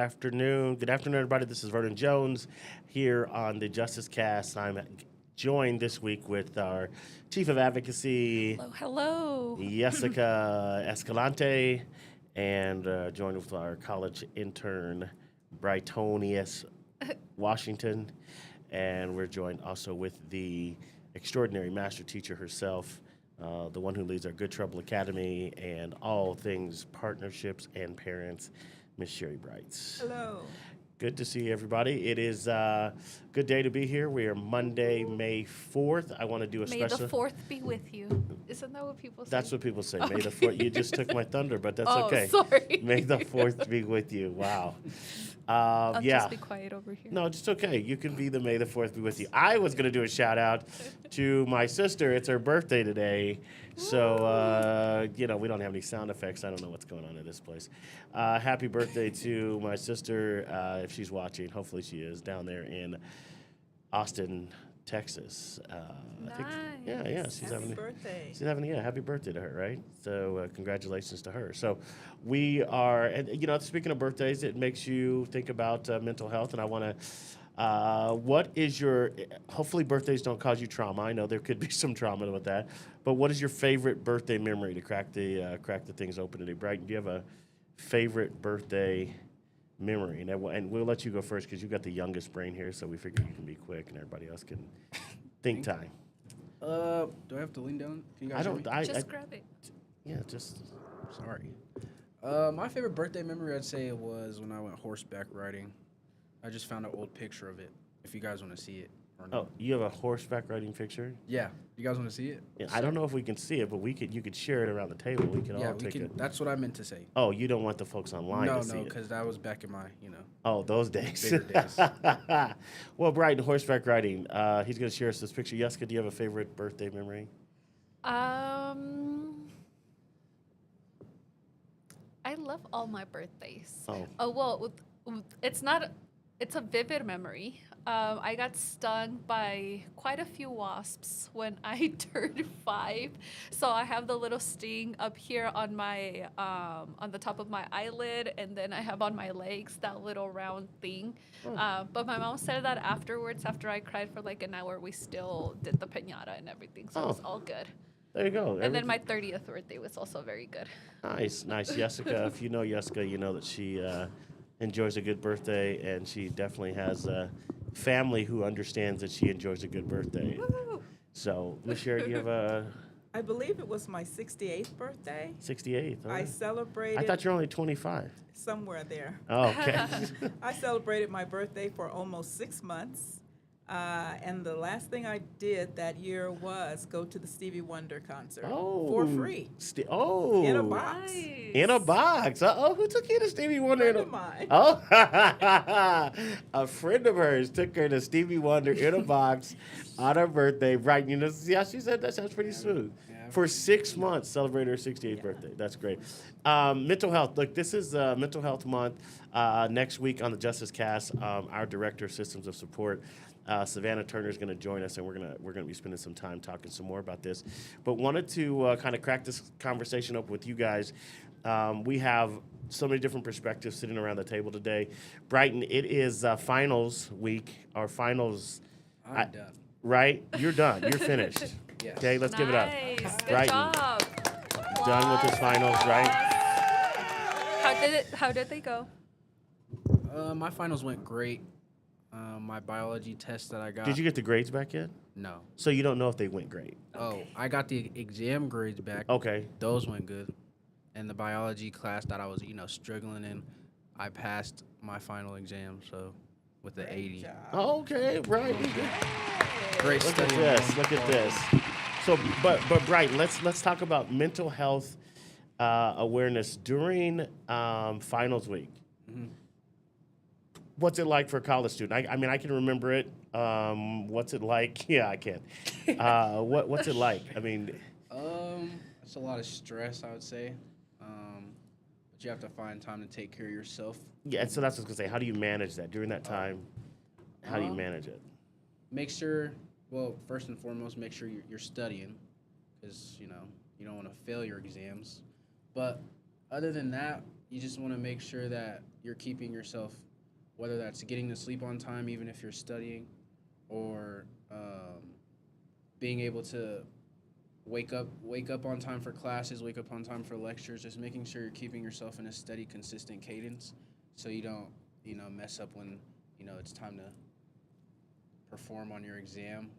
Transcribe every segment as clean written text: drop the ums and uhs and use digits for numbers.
Good afternoon, everybody. This is Vernon Jones here on the JusticeCast. I'm joined this week with our Chief of Advocacy, Hello, hello. Jessica Escalante, and joined with our college intern, Brightonius Washington. And we're joined also with the extraordinary master teacher herself, the one who leads our Good Trouble Academy and all things partnerships and parents, Miss Sherry Brights. Hello. Good to see everybody. It is a good day to be here. We are Monday, May 4th. I want to do a May special. the 4th be with you. Isn't that what people say? That's what people say. Okay. May the 4th. You just took my thunder, but that's Oh, okay. sorry. May the 4th be with you. Wow. I'll yeah. just be quiet over here. No, it's okay. You can be the May the 4th be with you. I was going to do a shout out to my sister. It's her birthday today. So, we don't have any sound effects. I don't know what's going on in this place. Happy birthday to my sister, if she's watching. Hopefully she is, down there in Austin, Texas. Nice. Happy birthday. She's having happy birthday to her, right? So congratulations to her. So we are, and speaking of birthdays, it makes you think about mental health, and I want to. What is your? Hopefully, birthdays don't cause you trauma. I know there could be some trauma with that, but what is your favorite birthday memory to crack the things open today? Brighton, do you have a favorite birthday memory? And we'll let you go first because you got the youngest brain here, so we figure you can be quick and everybody else can think time. Do I have to lean down? Can you guys hear me? Just grab it. Yeah, just. Sorry. My favorite birthday memory, I'd say, was when I went horseback riding. I just found an old picture of it. If you guys want to see it or not. Oh, you have a horseback riding picture? Yeah. You guys want to see it? Yeah, I don't know if we can see it, but you could share it around the table. We can all take it. That's what I meant to say. Oh, you don't want the folks online to see it? No, because that was back in my, Oh, those days. bigger days. Well, Brighton, horseback riding. He's going to share us this picture. Jessica, do you have a favorite birthday memory? I love all my birthdays. Oh. Well, it's a vivid memory. I got stung by quite a few wasps when I turned 5. So I have the little sting up here on my on the top of my eyelid, and then I have on my legs that little round thing. But my mom said that afterwards, after I cried for like an hour, we still did the piñata and everything. So it was all good. There you go. And then my 30th birthday was also very good. Nice. Jessica, if you know Jessica, you know that she enjoys a good birthday, and she definitely has a family who understands that she enjoys a good birthday. Woo! So, Miss Sherry, do you have a I believe it was my 68th birthday. 68th? I celebrated I thought you were only 25. somewhere there. Oh, okay. I celebrated my birthday for almost 6 months. And the last thing I did that year was go to the Stevie Wonder concert for free in a box. Nice. In a box. Who took you to Stevie Wonder? Friend of mine. Oh, a friend of hers took her to Stevie Wonder in a box on her birthday. Right? See how she said that sounds pretty smooth. Yeah. For 6 months, celebrated her 68th birthday. That's great. Mental health. Look, this is Mental Health Month. Next week on the JusticeCast, our Director of Systems of Support, Savannah Turner, is going to join us, and we're gonna be spending some time talking some more about this. But wanted to kind of crack this conversation up with you guys. We have so many different perspectives sitting around the table today. Brighton, it is finals week. Our finals. I'm done. Right? You're done. You're finished. Yes. Okay, let's give it up. Nice. Good Brighton. job. Done with this finals, right? How did they go? My finals went great. My biology test that I got. Did you get the grades back yet? No. So you don't know if they went great. Oh, I got the exam grades back. Okay. Those went good. And the biology class that I was, struggling in, I passed my final exam, so with the 80. Okay, Brighton. Great Look at study. this. Look at this. So, but Brighton, let's talk about mental health awareness during finals week. Mm-hmm. What's it like for a college student? I mean, I can remember it. What's it like? Yeah, I can. What's it like? I mean, It's a lot of stress, I would say. But you have to find time to take care of yourself. yeah. So that's what I was gonna say. How do you manage that during that time? How do you manage it? Make sure, well, first and foremost, make sure you're studying, because you don't want to fail your exams. But Other than that, you just want to make sure that you're keeping yourself, whether that's getting to sleep on time, even if you're studying, or being able to wake up on time for classes, wake up on time for lectures. Just making sure you're keeping yourself in a steady, consistent cadence, so you don't mess up when it's time to perform on your exam.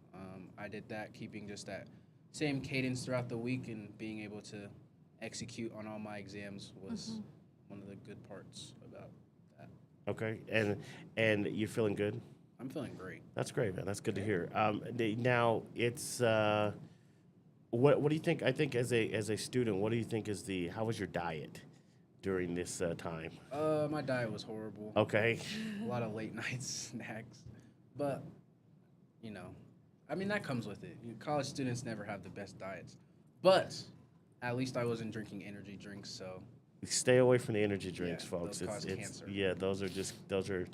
I did that, keeping just that same cadence throughout the week, and being able to execute on all my exams was one of the good parts about that. Okay, and you're feeling good? I'm feeling great. That's great, man. That's good to hear. Now it's what do you think? I think as a student, what do you think is how was your diet during this time? My diet was horrible. Okay. A lot of late night snacks, but I mean that comes with it. College students never have the best diets, but at least I wasn't drinking energy drinks, so. Stay away from the energy drinks, Yeah, folks. those cause cancer. Yeah, those are.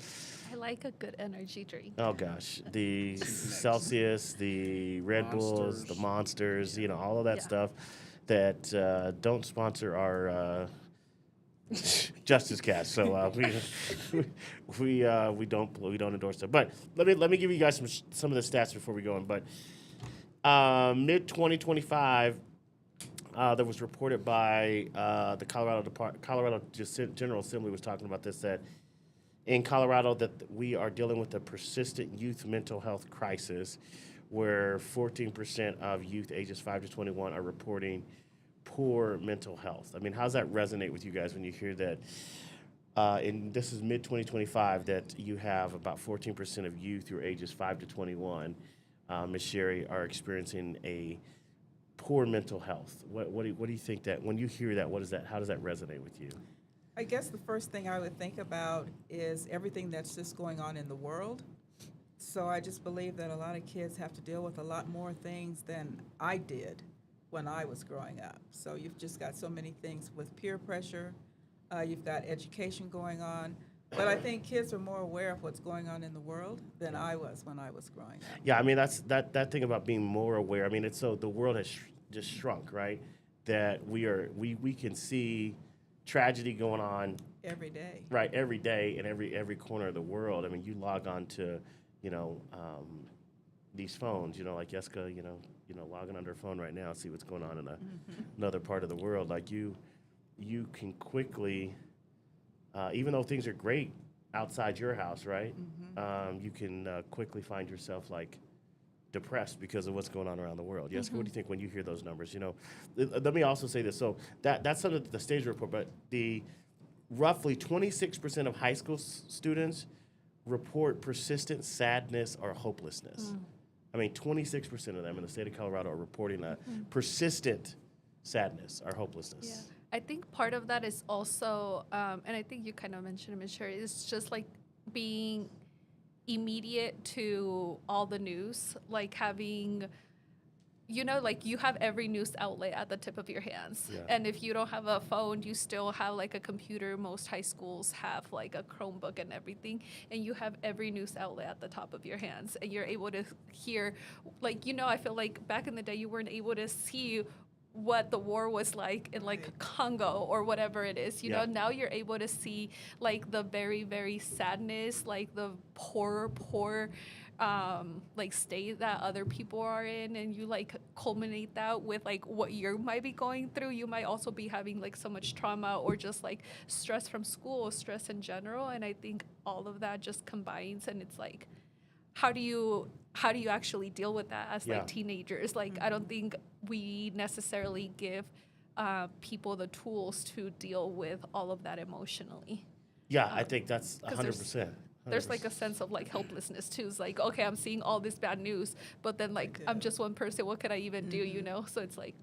I like a good energy drink. Oh gosh, the Celsius, the Red Bulls, the Monsters, all of that stuff that don't sponsor our JusticeCast. So we don't endorse them. But let me give you guys some of the stats before we go on. But mid 2025. That was reported by the Colorado General Assembly was talking about this, that in Colorado that we are dealing with a persistent youth mental health crisis, where 14% of youth ages 5 to 21 are reporting poor mental health. I mean, how does that resonate with you guys when you hear that? And this is mid 2025 that you have about 14% of youth who are ages 5 to 21, Ms. Sherry, are experiencing a poor mental health. What do you think that when you hear that? How does that resonate with you? I guess the first thing I would think about is everything that's just going on in the world. So I just believe that a lot of kids have to deal with a lot more things than I did when I was growing up. So you've just got so many things with peer pressure. You've got education going on. But I think kids are more aware of what's going on in the world than I was when I was growing up. Yeah, I mean, that's that thing about being more aware. I mean, it's so the world has just shrunk, right? That we can see tragedy going on Every day. right every day in every corner of the world. I mean, you log on to these phones, like Jessica, logging on her phone right now, see what's going on in another part of the world. Like you can quickly, even though things are great outside your house, right? You can quickly find yourself like depressed because of what's going on around the world. Jessica, what do you think when you hear those numbers? Let me also say this. So that's under the stage report, but the roughly 26% of high school students report persistent sadness or hopelessness. I mean, 26% of them in the state of Colorado are reporting a persistent sadness or hopelessness. Yeah. I think part of that is also, and I think you kind of mentioned it, Ms. Sherry, it's just like being immediate to all the news, like having, like you have every news outlet at the tip of your hands. Yeah. And if you don't have a phone, you still have like a computer. Most high schools have like a Chromebook and everything. And you have every news outlet at the top of your hands. And you're able to hear, like, I feel like back in the day, you weren't able to see what the war was like in like Congo or whatever it is, now you're able to see like the very, very sadness, like the poor like state that other people are in, and you like culminate that with like what you might be going through. You might also be having like so much trauma or just like stress from school, stress in general, and I think all of that just combines, and it's like, how do you actually deal with that as like teenagers? Like, I don't think we necessarily give people the tools to deal with all of that emotionally. Yeah, I think that's 100%. There's like a sense of like helplessness too. It's like, okay, I'm seeing all this bad news, but then like I'm just one person. What could I even do? So it's like,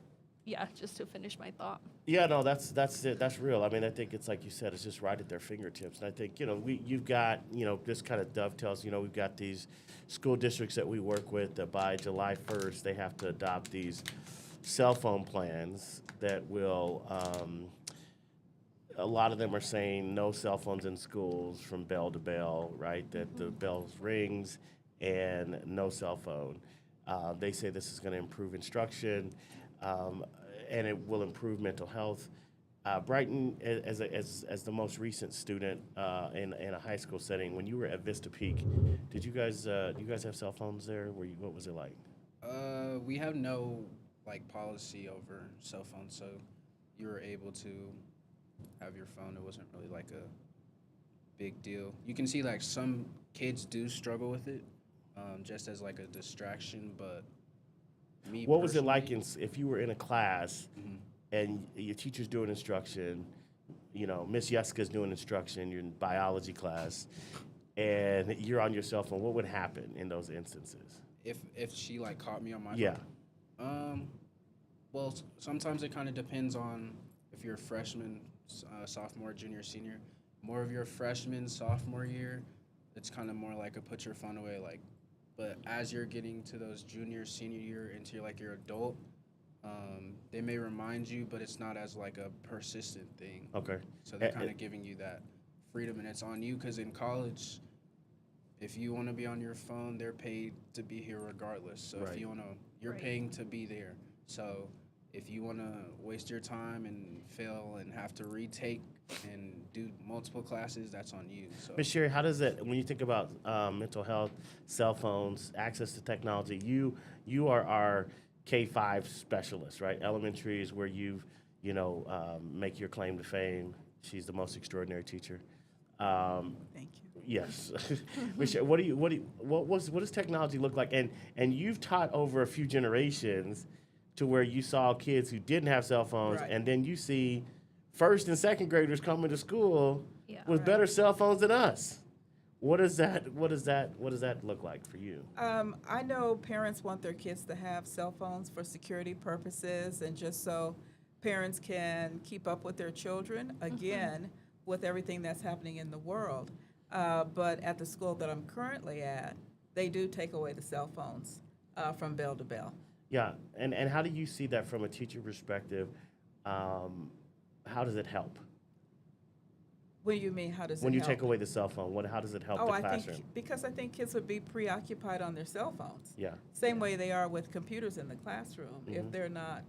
just to finish my thought. Yeah, no, that's it. That's real. I mean, I think it's like you said, it's just right at their fingertips. And I think, you've got, this kind of dovetails, we've got these school districts that we work with that by July 1st, they have to adopt these cell phone plans that will, a lot of them are saying no cell phones in schools from bell to bell, right? That the bell rings and no cell phone. They say this is going to improve instruction. And it will improve mental health. Brighton, as the most recent student in a high school setting, when you were at Vista Peak, did you guys have cell phones there? What was it like? We have no like policy over cell phones, so you were able to have your phone. It wasn't really like a big deal. You can see like some kids do struggle with it, just as like a distraction. But me, What was it like personally, if you were in a class Mhm. and your teacher's doing instruction, Miss Jessica's doing instruction, you're in biology class, and you're on your cell phone? What would happen in those instances? if she like caught me on my Yeah. phone? Well, sometimes it kind of depends on if you're a freshman, sophomore, junior, senior. More of your freshman, sophomore year, it's kind of more like a put your phone away. Like, but as you're getting to those junior, senior year into like your adult, they may remind you, but it's not as like a persistent thing. Okay. So they're Eh, kind eh. of giving you that freedom, and it's on you because in college, if you want to be on your phone, they're paid to be here regardless. So Right. if you want to, you're Right. paying to be there. So if you want to waste your time and fail and have to retake and do multiple classes, that's on you. So Ms. Sherry, how does it, when you think about mental health, cell phones, access to technology, you are our K-5 specialist, right? Elementary is where make your claim to fame. She's the most extraordinary teacher. Thank you. Yes. Ms. Sherry, what does technology look like? And you've taught over a few generations to where you saw kids who didn't have cell phones, Right. and then you see first and second graders coming to school Yeah. with Right. better cell phones than us. What does that look like for you? I know parents want their kids to have cell phones for security purposes and just so parents can keep up with their children, again, with everything that's happening in the world. But at the school that I'm currently at, they do take away the cell phones from bell to bell. Yeah, and how do you see that from a teacher perspective? How does it help What do you mean, how does it when you help? take away the cell phone? How does it help the I classroom? think, because I think kids would be preoccupied on their cell phones. Yeah. Same way they are with computers in the classroom. Mhm. If they're not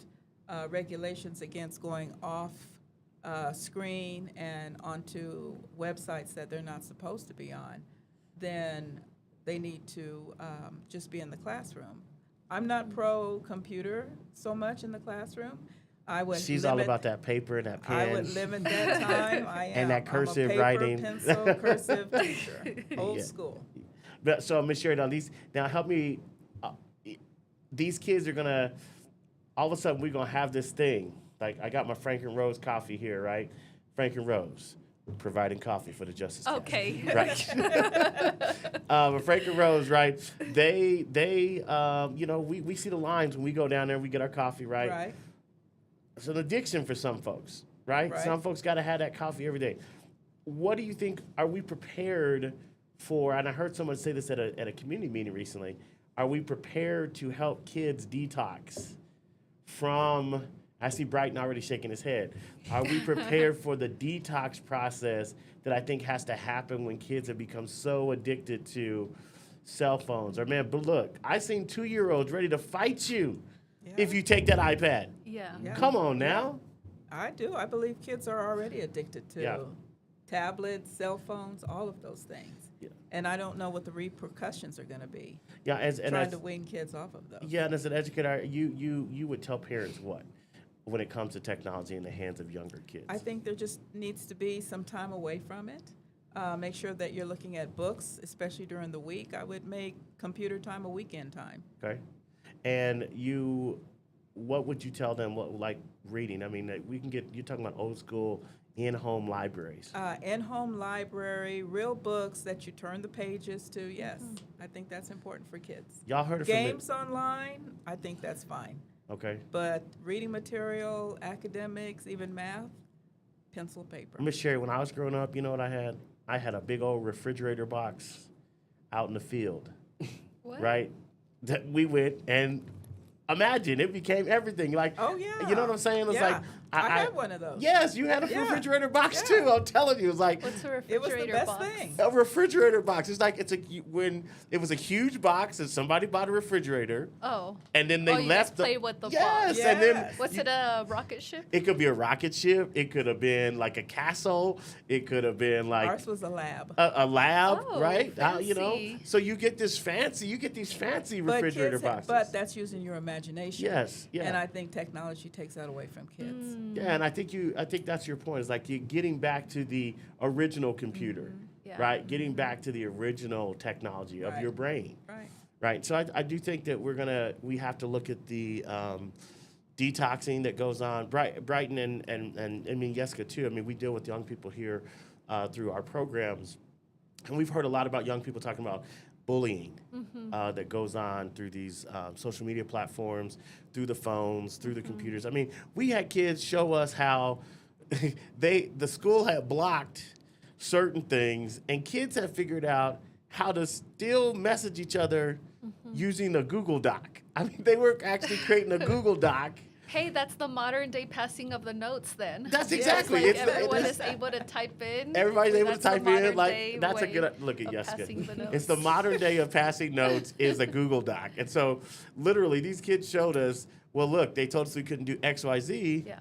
regulations against going off screen and onto websites that they're not supposed to be on, then they need to just be in the classroom. I'm not pro computer so much in the classroom. I would She's all limit- about that paper and that pen. I would limit that time. I am. And that cursive I'm a paper, writing. pencil, cursive teacher, old Yeah. school. But so, Ms. Sherry, now help me. These kids are gonna. All of a sudden, we're gonna have this thing. Like I got my Frank and Rose coffee here, right? Frank and Rose, providing coffee for the JusticeCast. Okay. Right. But Frank and Rose, right? They we see the lines when we go down there. We get our coffee, right? Right. It's an addiction for some folks, right? Right. Some folks got to have that coffee every day. What do you think? Are we prepared for? And I heard someone say this at a community meeting recently. Are we prepared to help kids detox from? I see Brighton already shaking his head. Are we prepared for the detox process that I think has to happen when kids have become so addicted to cell phones? Or man, but look, I seen 2-year-olds ready to fight you if you take that iPad. Yeah. Yeah. Come on now. I do. I believe kids are already addicted to Yeah. tablets, cell phones, all of those things. Yeah. And I don't know what the repercussions are going to be. Yeah, Trying to wean kids off of those. and as an educator, you would tell parents what when it comes to technology in the hands of younger kids? I think there just needs to be some time away from it. Make sure that you're looking at books, especially during the week. I would make computer time a weekend time. Okay, and what would you tell them? What like reading? I mean, we can get. You're talking about old school in-home libraries. In-home library, real books that you turn the pages to. Yes, I think that's important for kids. Y'all heard it Games online, I think that's fine. Okay, But reading material, academics, even math, pencil, paper. Miss Sherry, when I was growing up, you know what I had? I had a big old refrigerator box out in the field, What? right? That we went and imagine it became everything. Like, Oh, yeah. you know what I'm saying? It's Yeah. like I had one of those. Yes, you had a Yeah. refrigerator box Yeah. too. I'm telling you, it's like What's a It was the refrigerator best box? thing. a refrigerator box. It's like when it was a huge box and somebody bought a refrigerator Oh. and then they Oh, you left guys played with the yes, box. and then Yes. Was it a rocket ship? it could be a rocket ship. It could have been like a castle. It could have been like Ours was a lab. a lab, Oh, right? You know, fancy. so you get these fancy refrigerator boxes. But that's using your imagination. Yes, yeah. And I think technology takes that away from kids. Yeah, and I think that's your point. It's like you getting back to the original computer, Yeah. right? Getting back to the original technology of Right. your brain, Right. right? So I do think that we have to look at the detoxing that goes on. Brighton and I mean Jessica too. I mean we deal with young people here through our programs, and we've heard a lot about young people talking about bullying that goes on through these social media platforms, through the phones, through the computers. I mean, we had kids show us how the school had blocked certain things, and kids have figured out how to still message each other using a Google Doc. I mean, they were actually creating a Google Doc. Hey, that's the modern day passing of the notes then. That's Yes, exactly. like It's- everyone it's- is able to type in. Everybody's able to That's the type in. modern day Like that's a way good look at of Jessica. passing the It's the notes. modern day of passing notes is a Google Doc, and so literally these kids showed us. Well, look, they told us we couldn't do X, Y, Z. Yeah.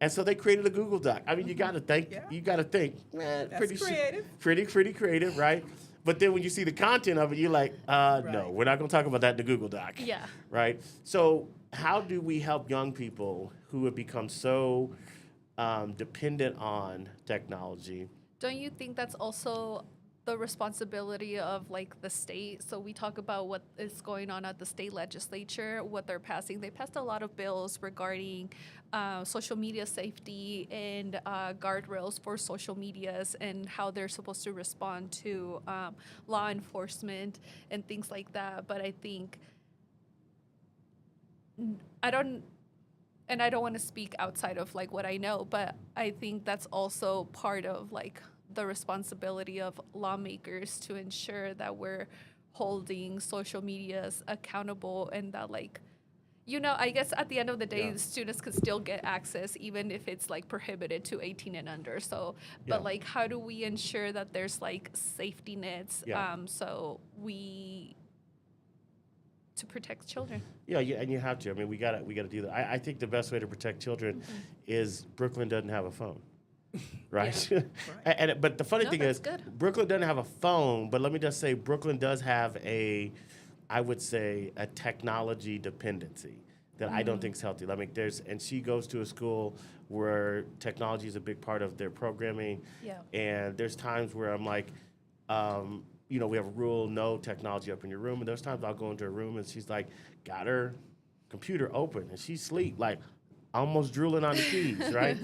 And so they created a Google Doc. I mean, you got to think. Yeah. You got to think. Man, That's pretty creative. pretty creative, right? But then when you see the content of it, you're like, no, Right. we're not going to talk about that in the Google Doc. Yeah. Right. So how do we help young people who have become so dependent on technology? Don't you think that's also the responsibility of like the state? So we talk about what is going on at the state legislature, what they're passing. They passed a lot of bills regarding social media safety and guardrails for social medias and how they're supposed to respond to law enforcement and things like that. But I think I don't want to speak outside of like what I know, but I think that's also part of like the responsibility of lawmakers to ensure that we're holding social medias accountable and that like, you know, I guess at the end of the day, Yeah. the students could still get access even if it's like prohibited to 18 and under. So, but Yeah. like, how do we ensure that there's like safety nets Yeah. to protect children? Yeah, and you have to. I mean, we gotta do that. I think the best way to protect children is Brooklyn doesn't have a phone, right? But the funny No, thing that's is, good. Brooklyn doesn't have a phone. But let me just say, Brooklyn does have I would say, a technology dependency that I don't think is healthy. I mean, and she goes to a school where technology is a big part of their programming. Yeah. And there's times where I'm like, you know, we have a rule, no technology up in your room. And there's times I'll go into a room and she's like, got her computer open and she's asleep, like almost drooling on the keys, right?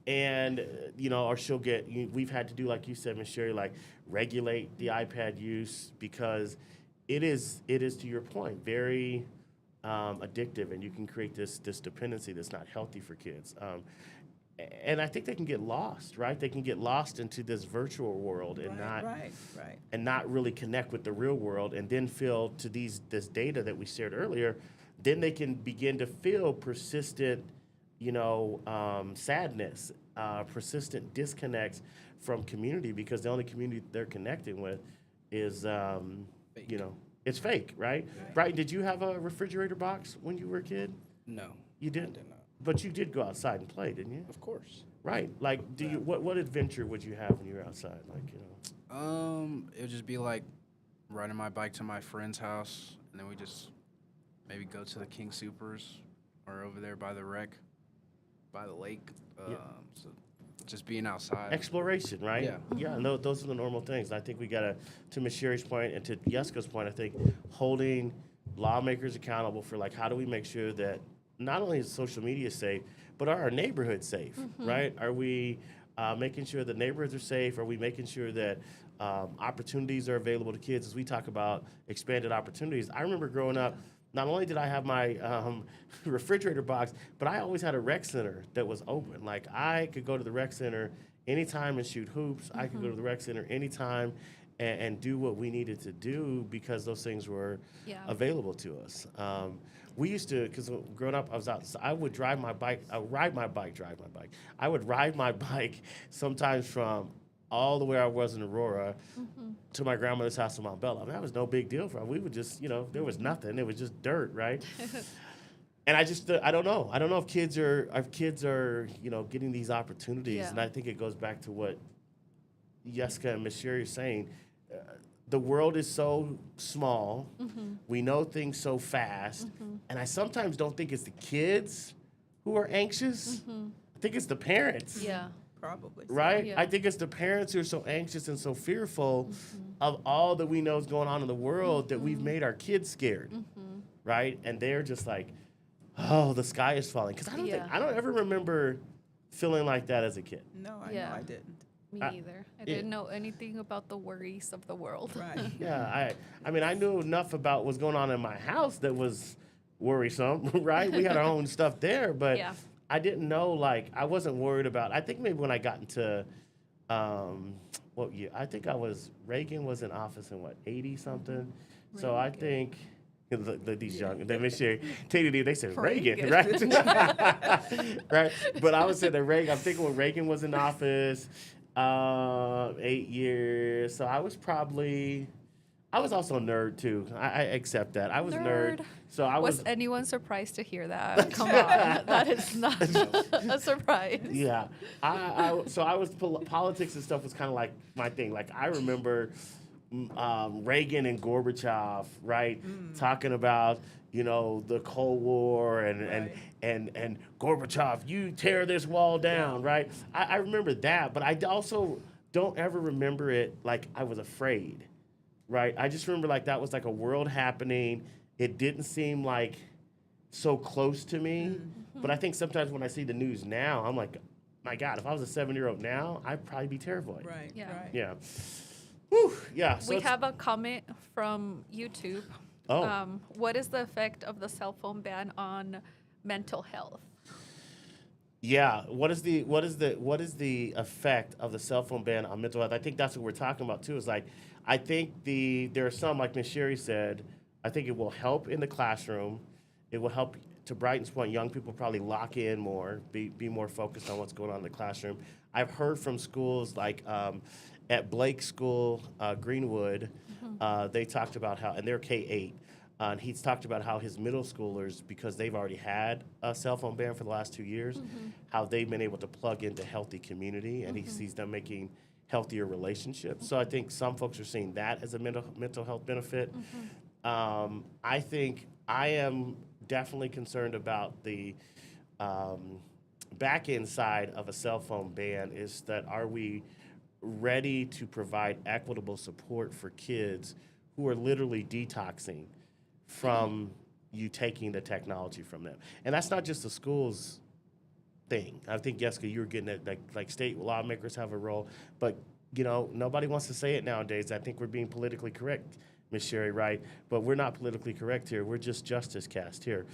And, you know, or we've had to do, like you said, Ms. Sherry, like regulate the iPad use because it is to your point, very addictive, and you can create this dependency that's not healthy for kids. And I think they can get lost, right? They can get lost into this virtual world and Right. not really connect with the real world, and then feel to this data that we shared earlier. Then they can begin to feel persistent, you know, sadness, persistent disconnects from community because the only community they're connecting with is, you know, it's fake, right? Brighton, did you have a refrigerator box when you were a kid? No. You I did? did not. But you did go outside and play, didn't you? Of course. Right. Like, what adventure would you have when you were outside? Like, you know. It would just be like riding my bike to my friend's house, and then we just maybe go to the King Supers or over there by the wreck, by the lake. So just being outside. Exploration, right? Yeah. Yeah, no, those are the normal things. I think we got to Ms. Sherry's point and to Jessica's point, I think holding lawmakers accountable for, like, how do we make sure that not only is social media safe, but are our neighborhoods safe, right? Are we making sure that neighborhoods are safe? Are we making sure that opportunities are available to kids as we talk about expanded opportunities? I remember growing up, not only did I have my refrigerator box, but I always had a rec center that was open. Like, I could go to the rec center anytime and shoot hoops. I could go to the rec center anytime and do what we needed to do because those things were available to us. We used to, because growing up, I was out. So I would drive my bike. I would ride my bike. I would ride my bike sometimes from all the way I was in Aurora to my grandmother's house in Mount Bella. I mean, that was no big deal for us. We would just, there was nothing. It was just dirt, right? And I don't know. I don't know if kids are getting these opportunities. And I think it goes back to what Jessica and Ms. Sherry are saying. The world is so small. We know things so fast. And I sometimes don't think it's the kids who are anxious. I think it's the parents. Yeah. Probably. So. Right? Yeah. I think it's the parents who are so anxious and so fearful of all that we know is going on in the world that we've made our kids scared. Right? And they're just like, oh, the sky is falling. Because I don't ever remember feeling like that as a kid. No, I know I didn't. Me either. I didn't know anything about the worries of the world. Right. Yeah, I mean, I knew enough about what's going on in my house that was worrisome, right? We had our own stuff there, but I didn't know, like, I wasn't worried about, I think maybe when I got into, what year? I think Reagan was in office in, 80-something? So I think, these young, they said Reagan, right? Right? But I was saying that Reagan, I'm thinking when Reagan was in office, 8 years. So I was also a nerd too. I accept that. I was a nerd. So was anyone surprised to hear that? Come on, that is not a surprise. Yeah, politics and stuff was kind of like my thing. Like I remember Reagan and Gorbachev, right, talking about the Cold War and Gorbachev, you tear this wall down, right? I remember that, but I also don't ever remember it like I was afraid, right? I just remember like that was like a world happening. It didn't seem like so close to me, but I think sometimes when I see the news now, I'm like, my God, if I was a 7-year-old now, I'd probably be terrified. Right. Yeah. Right. Yeah. Whew, yeah. So we have a comment from YouTube. Oh. What is the effect of the cell phone ban on mental health? Yeah. What is the effect of the cell phone ban on mental health? I think that's what we're talking about too. Is like, I think there are some, like Ms. Sherry said, I think it will help in the classroom. It will help, to Brighton's point, young people probably lock in more, be more focused on what's going on in the classroom. I've heard from schools like at Blake School, Greenwood, they talked about how, and they're K-8, and he's talked about how his middle schoolers, because they've already had a cell phone ban for the last 2 years, how they've been able to plug into healthy community, and he sees them making healthier relationships. So I think some folks are seeing that as a mental health benefit. I think I am definitely concerned about the back end side of a cell phone ban is that are we ready to provide equitable support for kids who are literally detoxing from you taking the technology from them? And that's not just the schools thing. I think, Jessica, you were getting at like state lawmakers have a role, but nobody wants to say it nowadays. I think we're being politically correct, Ms. Sherry, right? But we're not politically correct here. We're just JusticeCast here.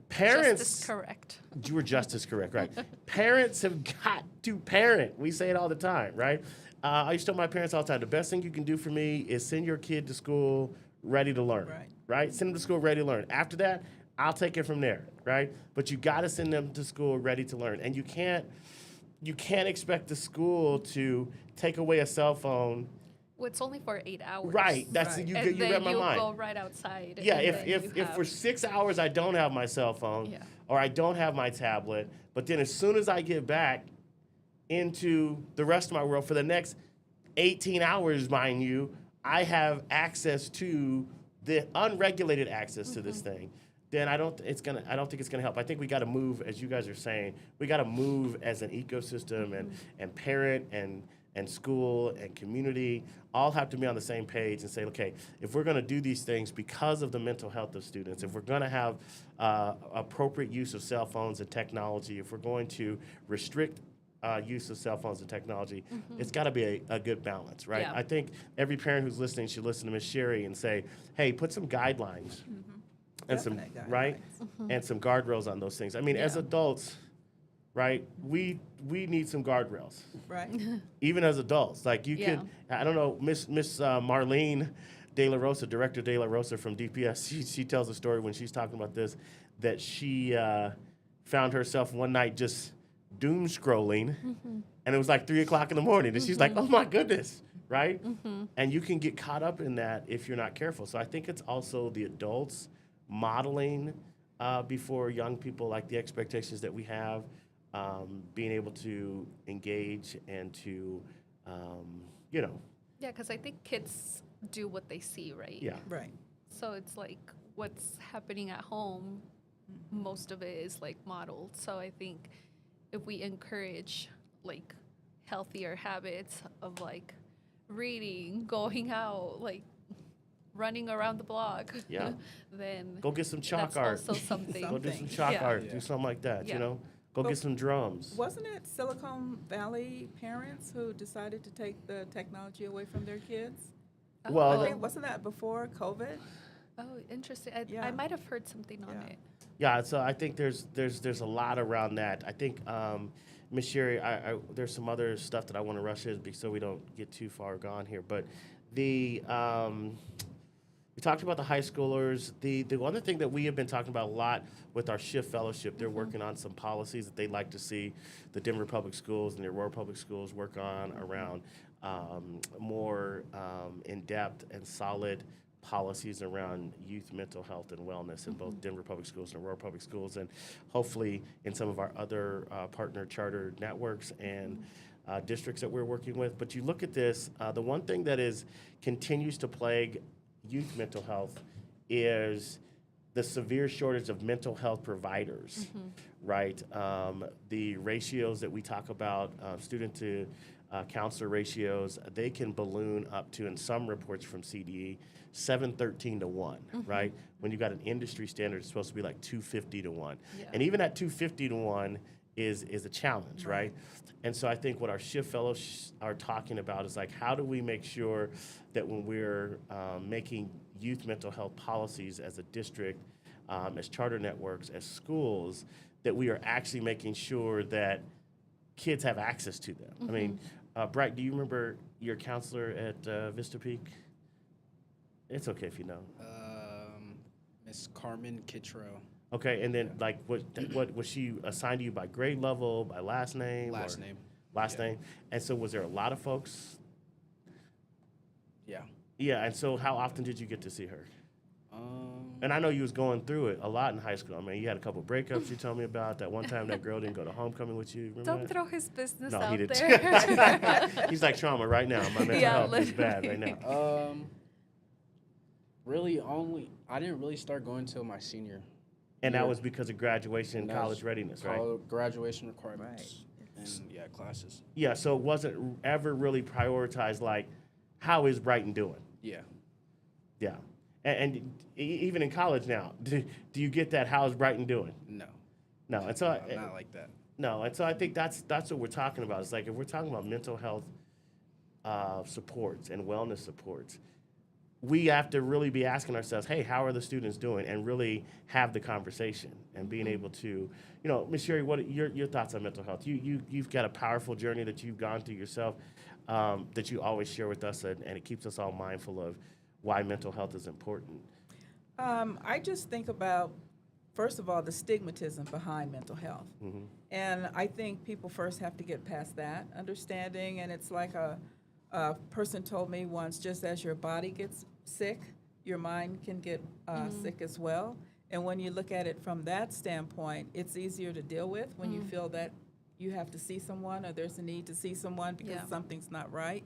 Parents, Justice correct. You were justice correct, right? Parents have got to parent. We say it all the time, right? I used to tell my parents all the time, the best thing you can do for me is send your kid to school ready to learn, right? Send them to school ready to learn. After that, I'll take it from there, right? But you got to send them to school ready to learn. And you can't expect the school to take away a cell phone. Well, it's only for 8 hours. Right. That's you read my mind. Go right outside. Yeah. If for 6 hours I don't have my cell phone or I don't have my tablet, but then as soon as I get back into the rest of my world for the next 18 hours, mind you, I have access to the unregulated access to this thing. Then I don't think it's gonna help. I think we got to move, as you guys are saying, we got to move as an ecosystem, and parent and school and community all have to be on the same page and say, okay, if we're going to do these things because of the mental health of students, if we're going to have appropriate use of cell phones and technology, if we're going to restrict use of cell phones and technology, it's got to be a good balance, right? Yeah. I think every parent who's listening should listen to Ms. Sherry and say, hey, put some guidelines and Definite some, right? And some guardrails on those things. I mean, as adults, right? We need some guardrails, Right. even as adults. Like you Yeah. could, I don't know, Miss Marlene De La Rosa, Director De La Rosa from DPS. She tells a story when she's talking about this that she found herself one night just doom scrolling, and it was like 3 o'clock in the morning, and she's like, "Oh my goodness!" Right? And you can get caught up in that if you're not careful. So I think it's also the adults modeling before young people, like the expectations that we have, being able to engage and to, you know, Yeah, because I think kids do what they see, right? yeah. Right. So it's like what's happening at home, most of it is like modeled. So I think if we encourage like healthier habits of like reading, going out, like running around the block, Yeah. then Go get some chalk that's art. also something. Go do some Something. chalk Yeah. art. Yeah. Do something like that. You Yeah. know, go Well, get some drums. Wasn't it Silicon Valley parents who decided to take the technology away from their kids? Well, I think, wasn't that before COVID? Oh, interesting. I Yeah. might have heard something on Yeah. it. Yeah, so I think there's a lot around that. I think Miss Sherry, there's some other stuff that I want to rush in so we don't get too far gone here. But the we talked about the high schoolers. The other thing that we have been talking about a lot with our Shift Fellowship, they're working on some policies that they'd like to see the Denver Public Schools and the Aurora Public Schools work on around more in-depth and solid policies around youth mental health and wellness in both Denver Public Schools and Aurora Public Schools, and hopefully in some of our other partner charter networks and districts that we're working with. But you look at this, the one thing that continues to plague youth mental health is the severe shortage of mental health providers, right? The ratios that we talk about, student to counselor ratios, they can balloon up to, in some reports from CDE, 713 to 1, right? When you've got an industry standard, it's supposed to be like 250 to 1. Yeah. And even at 250 to 1 is a challenge, right? And so I think what our Shift Fellows are talking about is like, how do we make sure that when we're making youth mental health policies as a district, as charter networks, as schools, that we are actually making sure that kids have access to them. I mean, Bright, do you remember your counselor at Vista Peak? It's okay if you know. Miss Carmen Kittrell. Okay, and then like what was she assigned to you by grade level, by last name? Last or- name. Last Yeah. name. And so was there a lot of folks? Yeah. Yeah, and so how often did you get to see her? Um, And I know you was going through it a lot in high school. I mean, you had a couple breakups you told me about. That one time that girl didn't go to homecoming with you. Remember Don't that? throw his business No, out he didn't. there. He's like trauma right now. My mental Yeah, health is bad literally. right now. really I didn't really start going till my senior. And that year. was because of graduation and And that college was readiness, right? Graduation requirements. And yeah, classes. Yeah, so it wasn't ever really prioritized like, how is Brighton doing? Yeah. Yeah. And even in college now, do you get that, how's Brighton doing? No. No, and so Not like that. no, and so I think that's what we're talking about. It's like if we're talking about mental health supports and wellness supports, we have to really be asking ourselves, hey, how are the students doing? And really have the conversation and being able to, Ms. Sherry, what are your thoughts on mental health? You've got a powerful journey that you've gone through yourself that you always share with us, and it keeps us all mindful of why mental health is important. I just think about, first of all, the stigmatism behind mental health. And I think people first have to get past that understanding. And it's like a person told me once, just as your body gets sick, your mind can get sick as well. And when you look at it from that standpoint, it's easier to deal with when you feel that you have to see someone or there's a need to see someone because Yeah. something's not right.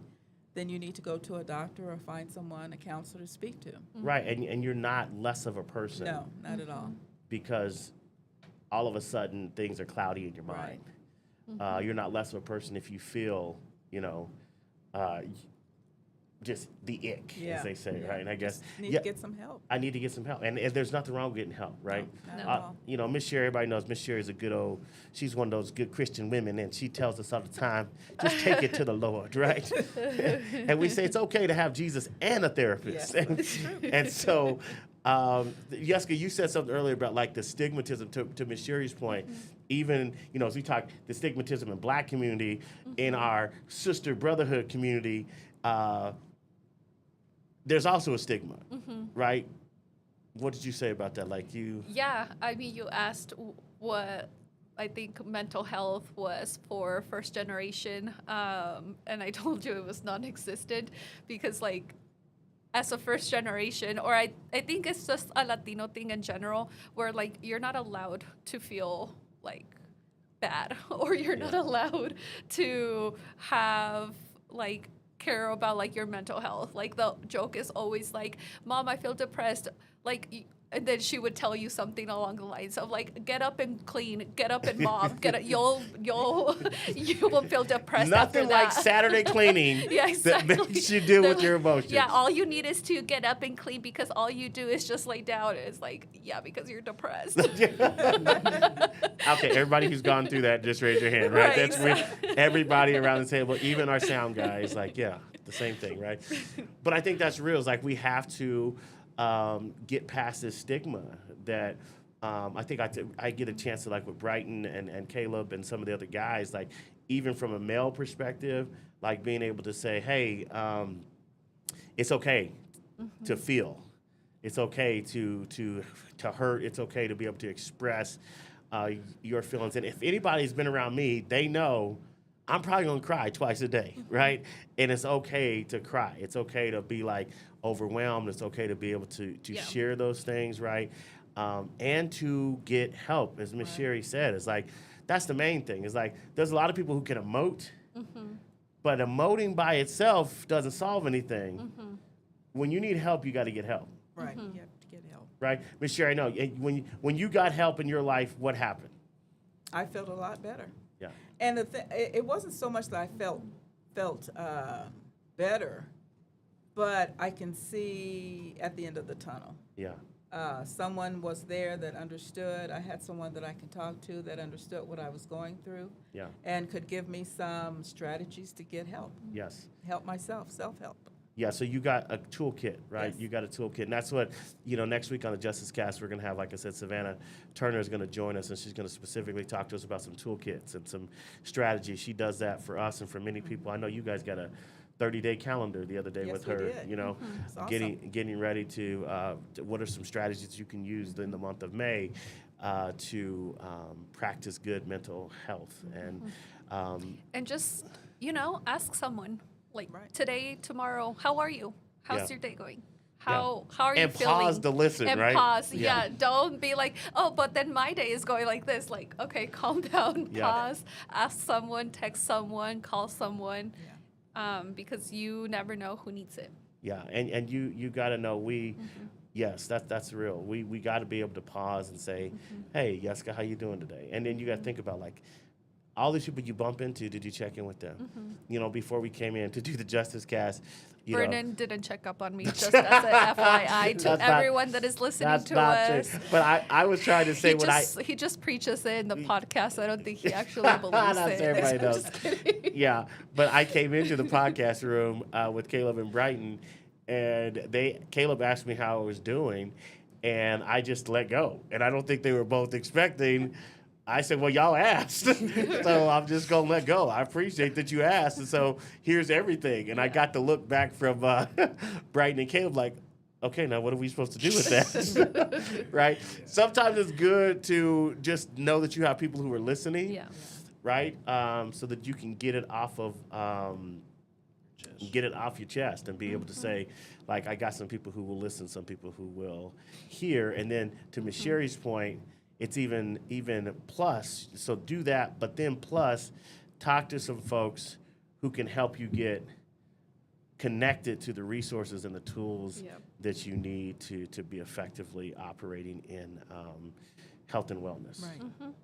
Then you need to go to a doctor or find someone, a counselor to speak to. Right, and you're not less of a person No, not at all. because all of a sudden things are cloudy in your Right. mind. You're not less of a person if you feel, just the ick, Yeah. as they say, Yeah. right? And I guess Just need to get some help. I need to get some help, and there's nothing wrong with getting help, right? Not at No. all. Miss Sherry, everybody knows Miss Sherry is a good she's one of those good Christian women, and she tells us all the time, just take it to the Lord, right? And we say it's okay to have Jesus and a therapist. Yes, it's true. And so, Jessica, you said something earlier about like the stigmatism to Miss Sherry's point. even, as we talk the stigmatism in Black community, in our sister brotherhood community, there's also a stigma, right? What did you say about that? Like you? Yeah, I mean, you asked what I think mental health was for first generation, and I told you it was non-existent because, like, as a first generation, or I think it's just a Latino thing in general, where, like, you're not allowed to feel, like, bad, or you're not allowed to have, like, care about, like, your mental health. Like, the joke is always like, Mom, I feel depressed. Like, and then she would tell you something along the lines of, like, get up and clean, get up and mop, you'll you won't feel depressed after Nothing that. like Saturday cleaning Yeah, exactly. that makes you deal with your emotions. Yeah, all you need is to get up and clean because all you do is just lay down. It's like, yeah, because you're depressed. Okay, everybody who's gone through that, just raise your hand, right? Right. Everybody around the table, even our sound guy is like, yeah, the same thing, right? But I think that's real. It's like we have to get past this stigma that I think I get a chance to, like, with Brighton and Caleb and some of the other guys, like, even from a male perspective, like being able to say, hey, it's okay to feel. It's okay to hurt. It's okay to be able to express your feelings. And if anybody's been around me, they know I'm probably gonna cry twice a day, right? And it's okay to cry. It's okay to be, like, overwhelmed. It's okay to be able to share those things, right? And to get help, as Miss Sherry said. It's like, that's the main thing. It's like, there's a lot of people who can emote, but emoting by itself doesn't solve anything. When you need help, you got to get help. Right. You have to get help. Right? Miss Sherry, no, when you got help in your life, what happened? I felt a lot better. Yeah. And it wasn't so much that I felt better, but I can see at the end of the tunnel. Yeah. Someone was there that understood. I had someone that I could talk to that understood what I was going through. Yeah. And could give me some strategies to get help. Yes. Help myself, self-help. Yeah, so you got a toolkit, right? Yes. You got a toolkit. And that's what, next week on the JusticeCast, we're going to have, like I said, Savannah Turner is going to join us, and she's going to specifically talk to us about some toolkits and some strategies. She does that for us and for many people. I know you guys got a 30-day calendar the other day Yes, with we her, did. It's awesome. getting ready to, what are some strategies you can use in the month of May to practice good mental health. And just, ask someone, like, Right. today, tomorrow, how are you? How's Yeah. your day going? How are you and feeling? pause to listen, and right? Pause. Yeah. Yeah. Don't be like, oh, but then my day is going like this. Like, okay, calm down, Yeah. pause, ask someone, text someone, call someone, because you never know who needs it. Yeah, and you got to know yes, that's real. We got to be able to pause and say, hey, Jessica, how you doing today? And then you got to think about, like, all these people you bump into, did you check in with them? Before we came in to do the JusticeCast, Vernon didn't check up on me, just as an FYI to everyone that is listening to us. True. But I was trying to say he just preaches it in the podcast. I don't think he actually believes That's it. everybody I'm knows. just kidding. Yeah, but I came into the podcast room with Caleb and Brighton, and Caleb asked me how I was doing, and I just let go. And I don't think they were both expecting. I said, well, y'all asked, so I'm just going to let go. I appreciate that you asked, and so here's everything. And I got to look back from Brighton and Caleb like, okay, now what are we supposed to do with that? Right? Sometimes it's good to just know that you have people who are listening, right? So that you can get it off of your chest and be able to say, like, I got some people who will listen, some people who will hear. And then to Ms. Sherry's point, it's even plus, so do that, but then plus talk to some folks who can help you get connected to the resources and the tools that you need to be effectively operating in health and wellness. Right.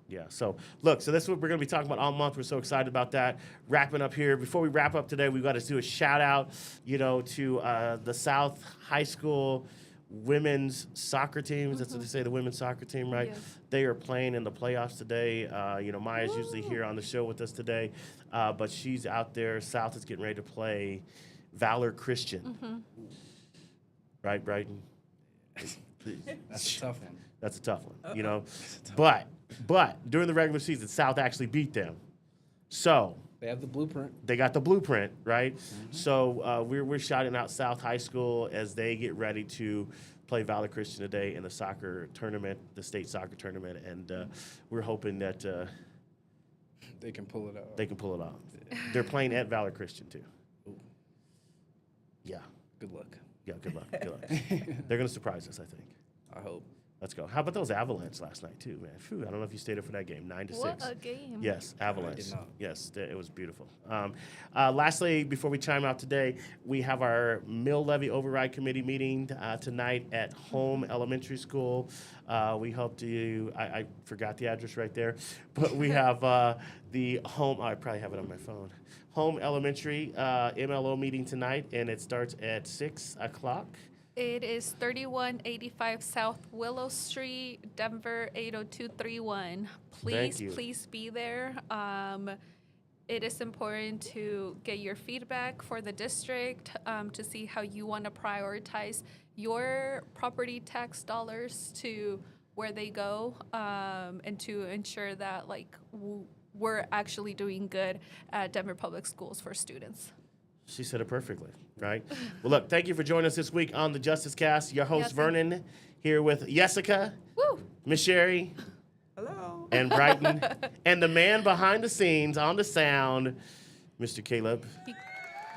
Yeah, so look, so that's what we're going to be talking about all month. We're so excited about that. Wrapping up here. Before we wrap up today, we've got to do a shout out, to the South High School women's soccer teams. That's what they say, the women's soccer team, right? Yes. They are playing in the playoffs today. Maya's usually here on the show with us today, but she's out there. South is getting ready to play Valor Christian. Right, Brighton? That's a tough one. That's a tough one, you Uh-oh. know. But during the regular season, South actually beat them. So They have the blueprint. they got the blueprint, right? So we're shouting out South High School as they get ready to play Valor Christian today in the soccer tournament, the state soccer tournament, and we're hoping that They can pull it out. they can pull it off. They're playing at Valor Christian too. Ooh. Yeah, Good luck. yeah. Good luck. Good luck. They're gonna surprise us, I think. I hope. Let's go. How about those Avalanche last night too, man? Phew, I don't know if you stayed up for that game, 9-6. What a game. Yes, Avalanche. did not. Yes, it was beautiful. Lastly, before we chime out today, we have our Mill Levy Override Committee meeting tonight at Home Elementary School. We hope to, I forgot the address right there, but we have the Home, I probably have it on my phone, Home Elementary MLO meeting tonight, and it starts at 6 o'clock. It is 3185 South Willow Street, Denver 80231. Thank you. Please be there. It is important to get your feedback for the district to see how you want to prioritize your property tax dollars to where they go, and to ensure that we're actually doing good at Denver Public Schools for students. She said it perfectly, right? Well, look, thank you for joining us this week on the JusticeCast. Your host, Yes. Vernon, here with Jessica, Woo! Miss Sherry, Hello. and Brighton, and the man behind the scenes on the sound, Mr. Caleb,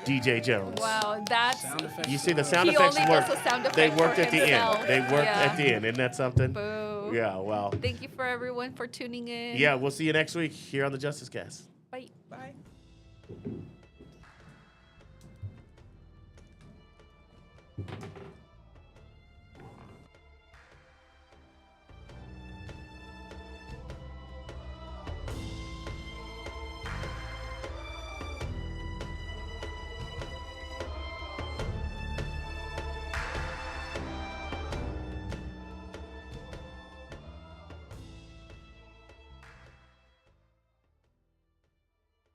DJ Jones. Wow, that's Sound effects. You see the sound He effects only work. does a sound They effect worked for at the himself. end. They worked Yeah. at the end. Isn't that something? boo. Yeah, well. Thank you for everyone for tuning in. Yeah, we'll see you next week here on the JusticeCast. Bye. Bye.